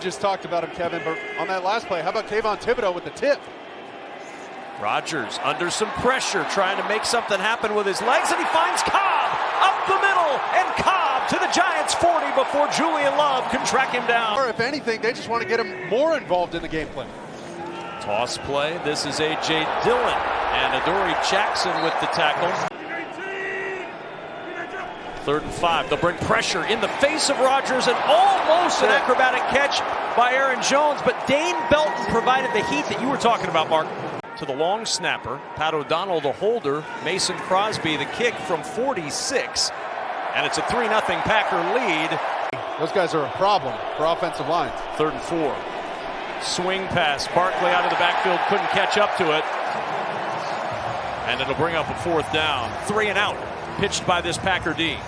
just talked about him, Kevin, but on that last play, how about Kayvon Thibodeaux with the tip? Rodgers under some pressure, trying to make something happen with his legs, and he finds Cobb up the middle, and Cobb to the Giants' 40 before Julian Love can track him down. Or if anything, they just want to get him more involved in the game plan. Toss play. This is A.J. Dillon, and Adoree Jackson with the tackle. 3rd and 5. They'll bring pressure in the face of Rodgers, and almost an acrobatic catch by Aaron Jones, but Dane Belton provided the heat that you were talking about, Mark. To the long snapper, Pat O'Donnell the holder, Mason Crosby the kick from 46, and it's a 3-0 Packer lead. Those guys are a problem for offensive lines. 3rd and 4. Swing pass, Barkley out of the backfield, couldn't catch up to it, and it'll bring up a 4th down. 3 and out, pitched by this Packer D.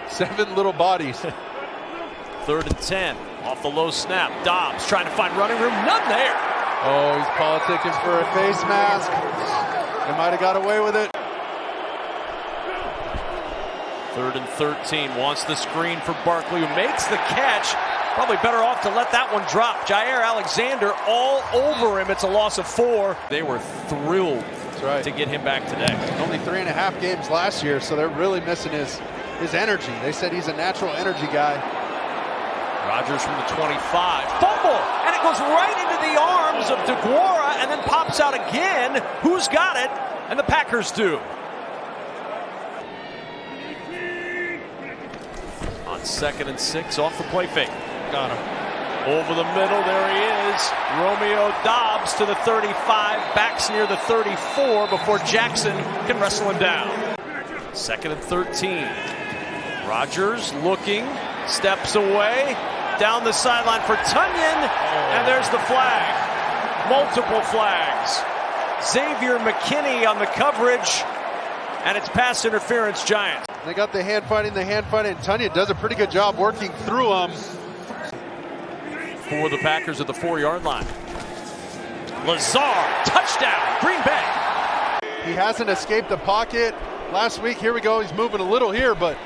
7 little bodies. 3rd and 10, off the low snap. Dobbs trying to find running room, none there. Oh, he's politicking for a face mask. They might have got away with it. 3rd and 13, wants the screen for Barkley, who makes the catch. Probably better off to let that one drop. Jaire Alexander all over him. It's a loss of 4. They were thrilled to get him back today. Only 3.5 games last year, so they're really missing his energy. They said he's a natural energy guy. Rodgers from the 25. Fumble! And it goes right into the arms of DeGuara and then pops out again. Who's got it? And the Packers do. On 2nd and 6, off the play fake. Got him. Over the middle, there he is. Romeo Doubs to the 35, backs near the 34 before Jackson can wrestle him down. 2nd and 13. Rodgers looking, steps away, down the sideline for Tonyan, and there's the flag. Multiple flags. Xavier McKinney on the coverage, and it's pass interference, Giants. They got the hand fighting, and Tonyan does a pretty good job working through them. For the Packers at the 4-yard line. Lazard, touchdown, Green Bay. He hasn't escaped the pocket. Last week, here we go, he's moving a little here, but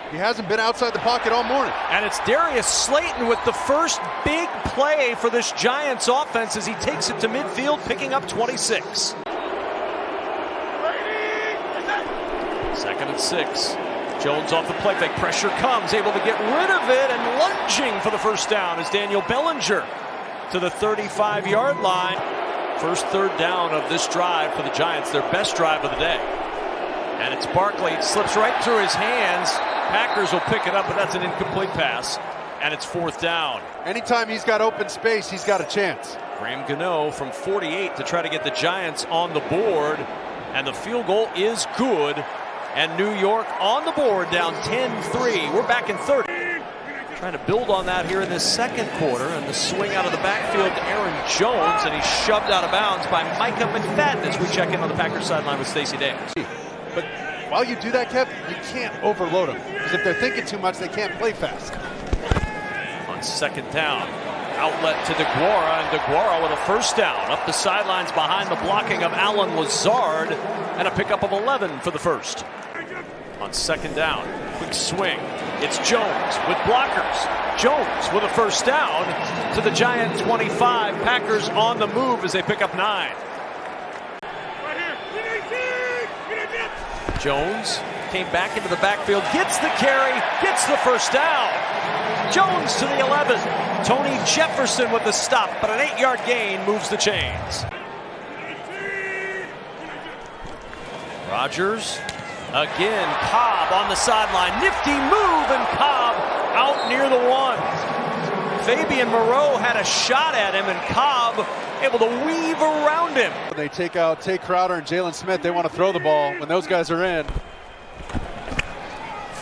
he hasn't been outside the pocket all morning. And it's Darius Slayton with the first big play for this Giants offense as he takes it to midfield, picking up 26. 2nd and 6. Jones off the play fake. Pressure comes, able to get rid of it, and lunging for the 1st down is Daniel Bellinger to the 35-yard line. First 3rd down of this drive for the Giants, their best drive of the day. And it's Barkley. It slips right through his hands. Packers will pick it up, but that's an incomplete pass. And it's 4th down. Anytime he's got open space, he's got a chance. Graham Gano from 48 to try to get the Giants on the board. And the field goal is good. And New York on the board, down 10-3. We're back in 30. Trying to build on that here in this 2nd quarter. And the swing out of the backfield to Aaron Jones. And he's shoved out of bounds by Micah McFadden as we check in on the Packers sideline with Stacey Davis. But while you do that, Kev, you can't overload them. Because if they're thinking too much, they can't play fast. On 2nd down, outlet to DeGuara, and DeGuara with a 1st down. Up the sidelines behind the blocking of Allen Lazard, and a pickup of 11 for the 1st. On 2nd down, quick swing. It's Jones with blockers. Jones with a 1st down to the Giant 25. Packers on the move as they pick up 9. Jones came back into the backfield, gets the carry, gets the 1st down. Jones to the 11. Tony Jefferson with the stop, but an 8-yard gain moves the chains. Rodgers, again, Cobb on the sideline. Nifty move, and Cobb out near the 1. Fabian Moreau had a shot at him, and Cobb able to weave around him. They take out Tay Crowder and Jalen Smith. They want to throw the ball when those guys are in.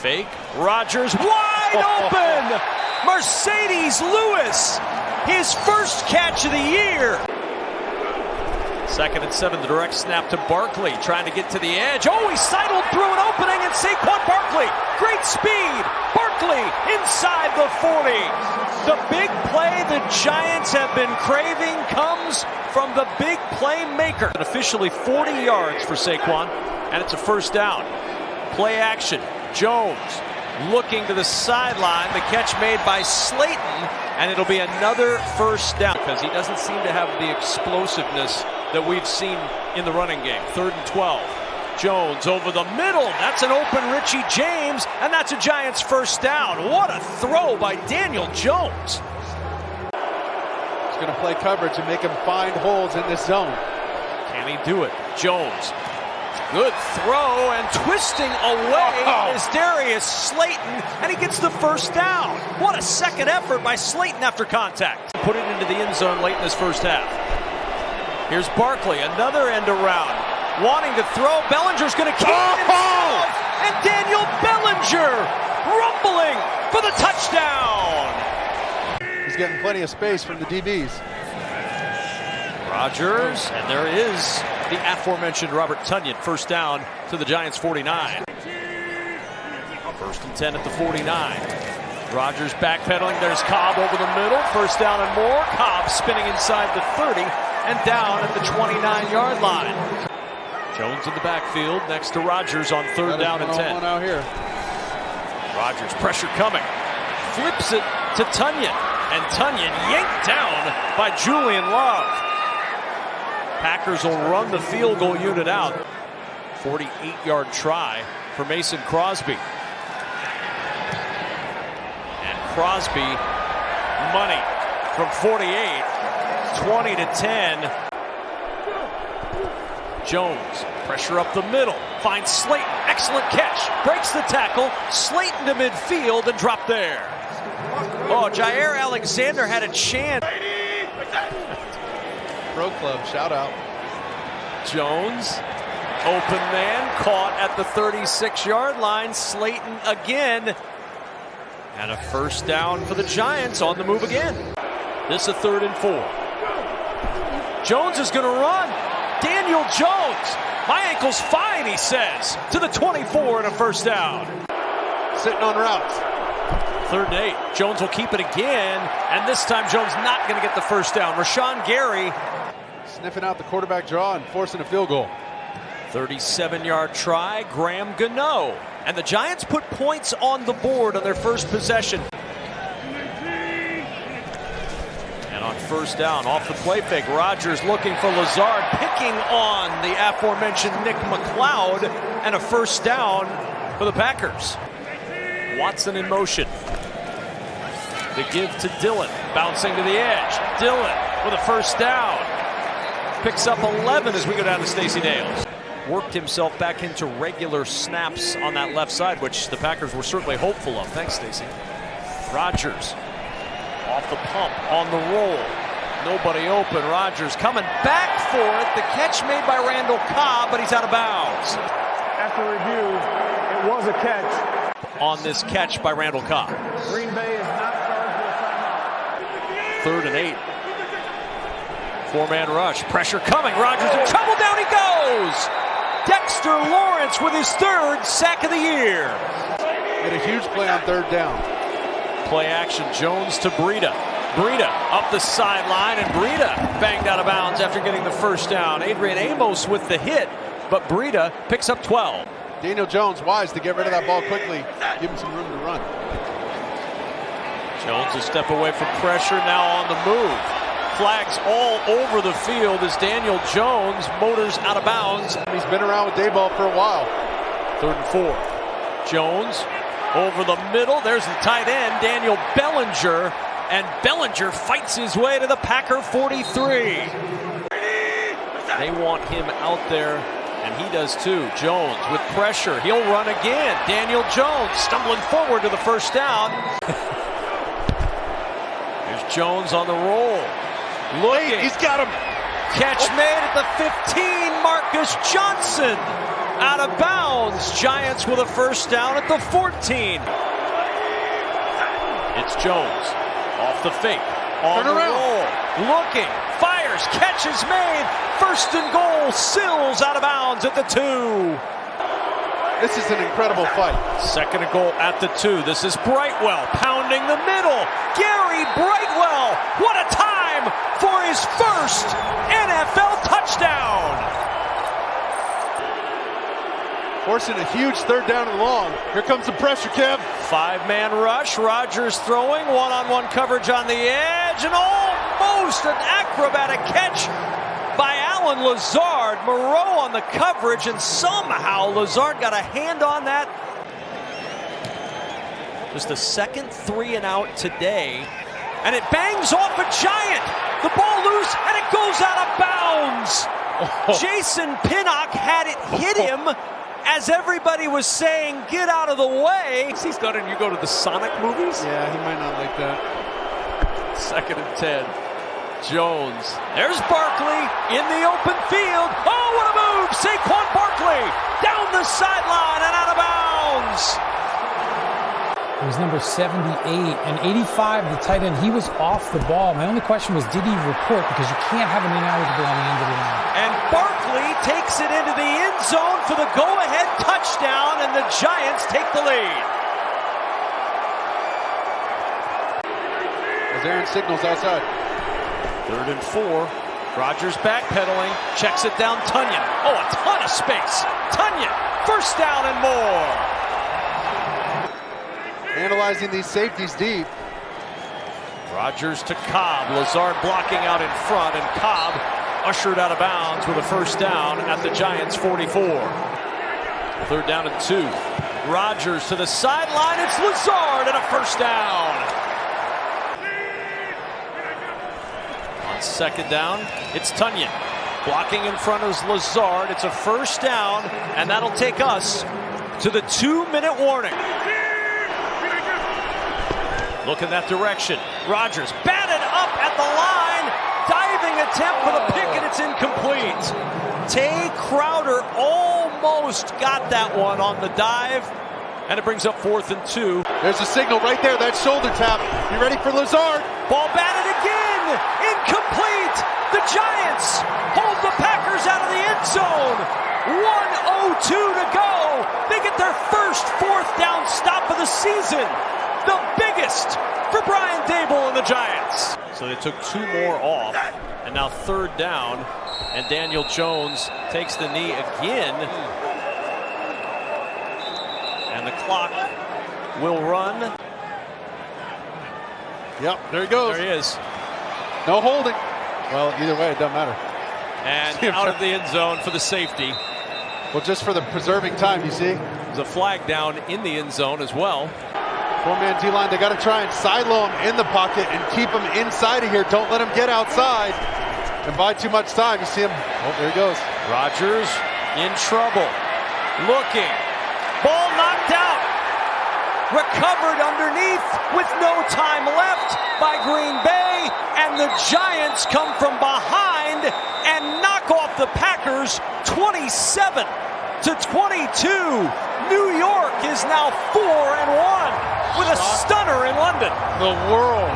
Fake. Rodgers wide open. Mercedes Lewis, his 1st catch of the year. 2nd and 7, the direct snap to Barkley, trying to get to the edge. Oh, he sidled through an opening, and Saquon Barkley, great speed. Barkley inside the 40. The big play the Giants have been craving comes from the big playmaker. Officially 40 yards for Saquon, and it's a 1st down. Play action. Jones looking to the sideline. The catch made by Slayton, and it'll be another first down because he doesn't seem to have the explosiveness that we've seen in the running game. 3rd and 12. Jones over the middle. That's an open Richie James, and that's a Giants first down. What a throw by Daniel Jones. He's going to play coverage and make him find holes in this zone. Can he do it? Jones. Good throw, and twisting away is Darius Slayton, and he gets the first down. What a second effort by Slayton after contact. Put it into the end zone late in this first half. Here's Barkley, another end around. Wanting to throw, Bellinger's going to keep it himself, and Daniel Bellinger rumbling for the touchdown. He's getting plenty of space from the DBs. Rodgers, and there is the aforementioned Robert Tonyan. First down to the Giants 49. 1st and 10 at the 49. Rodgers backpedaling. There's Cobb over the middle. First down and more. Cobb spinning inside the 30 and down at the 29-yard line. Jones in the backfield next to Rodgers on 3rd down and 10. Out here. Rodgers, pressure coming. Flips it to Tonyan. And Tonyan yanked down by Julian Love. Packers will run the field goal unit out. 48-yard try for Mason Crosby. And Crosby, money from 48, 20 to 10. Jones, pressure up the middle, finds Slayton, excellent catch, breaks the tackle, Slayton to midfield and dropped there. Oh, Jair Alexander had a chance. Pro Club, shout out. Jones, open man, caught at the 36-yard line. Slayton again. And a first down for the Giants on the move again. This a 3rd and 4. Jones is going to run. Daniel Jones, my ankle's fine, he says, to the 24 and a first down. Sitting on routes. 3rd and 8. Jones will keep it again, and this time Jones not going to get the first down. Rashawn Gary sniffing out the quarterback draw and forcing a field goal. 37-yard try, Graham Gano. And the Giants put points on the board on their first possession. And on first down, off the play fake, Rodgers looking for Lazard, picking on the aforementioned Nick McLeod, and a first down for the Packers. Watson in motion. The give to Dillon, bouncing to the edge. Dillon with a first down. Picks up 11 as we go down to Stacey Dales. Worked himself back into regular snaps on that left side, which the Packers were certainly hopeful of. Thanks, Stacey. Rodgers off the pump, on the roll. Nobody open. Rodgers coming back for it. The catch made by Randall Cobb, but he's out of bounds. After review, it was a catch. On this catch by Randall Cobb. Green Bay is not charged with a timeout. 3rd and 8. 4-man rush. Pressure coming. Rodgers in trouble. Down he goes. Dexter Lawrence with his 3rd sack of the year. Made a huge play on 3rd down. Play action. Jones to Breida. Breida up the sideline, and Breida banged out of bounds after getting the first down. Adrian Amos with the hit, but Breida picks up 12. Daniel Jones wise to get rid of that ball quickly. Give him some room to run. Jones a step away from pressure, now on the move. Flags all over the field as Daniel Jones motors out of bounds. He's been around with Daboll for a while. 3rd and 4. Jones over the middle. There's the tight end, Daniel Bellinger. And Bellinger fights his way to the Packer 43. They want him out there, and he does too. Jones with pressure. He'll run again. Daniel Jones stumbling forward to the first down. Here's Jones on the roll. Looking. He's got him. Catch made at the 15. Marcus Johnson out of bounds. Giants with a first down at the 14. It's Jones off the fake. On the roll. Looking. Fires. Catch is made. 1st and goal. Sills out of bounds at the 2. This is an incredible fight. 2nd and goal at the 2. This is Brightwell pounding the middle. Gary Brightwell. What a time for his first NFL touchdown. forcing a huge third down and long. Here comes the pressure, Kev. 5-man rush. Rodgers throwing. One-on-one coverage on the edge. And almost an acrobatic catch by Allen Lazard. Moreau on the coverage, and somehow Lazard got a hand on that. Just the second 3-and-out today. And it bangs off a Giant. The ball loose, and it goes out of bounds. Jason Pinnock had it hit him as everybody was saying, get out of the way. He's done it. You go to the Sonic movies? Yeah, he might not like that. 2nd and 10. Jones. There's Barkley in the open field. Oh, what a move! Saquon Barkley down the sideline and out of bounds. It was number 78 and 85, the tight end. He was off the ball. My only question was, did he report? Because you can't have an ineligible on the end of the line. And Barkley takes it into the end zone for the go-ahead touchdown, and the Giants take the lead. As Aaron signals outside. 3rd and 4. Rodgers backpedaling, checks it down. Tunyon. Oh, a ton of space. Tunyon, 1st down and more. Analyzing these safeties deep. Rodgers to Cobb. Lazard blocking out in front, and Cobb ushered out of bounds with a 1st down at the Giants' 44. 3rd down and 2. Rodgers to the sideline. It's Lazard and a 1st down. On 2nd down, it's Tunyon. Blocking in front is Lazard. It's a 1st down, and that'll take us to the 2-minute warning. Look in that direction. Rodgers batted up at the line. Diving attempt for the pick, and it's incomplete. Tay Crowder almost got that one on the dive, and it brings up 4th and 2. There's a signal right there, that shoulder tap. You ready for Lazard? Ball batted again. Incomplete. The Giants hold the Packers out of the end zone. 1:02 to go. They get their first 4th down stop of the season. The biggest for Brian Daboll and the Giants. So they took 2 more off, and now 3rd down, and Daniel Jones takes the knee again, and the clock will run. Yep, there he goes. There he is. No holding. Well, either way, it doesn't matter. And out of the end zone for the safety. Well, just for the preserving time, you see. There's a flag down in the end zone as well. 4-man D-line, they got to try and silo him in the pocket and keep him inside of here. Don't let him get outside and buy too much time. You see him. Oh, there he goes. Rodgers in trouble. Looking. Ball knocked out. Recovered underneath with no time left by Green Bay. And the Giants come from behind and knock off the Packers 27-22. New York is now 4-1 with a stunner in London. The world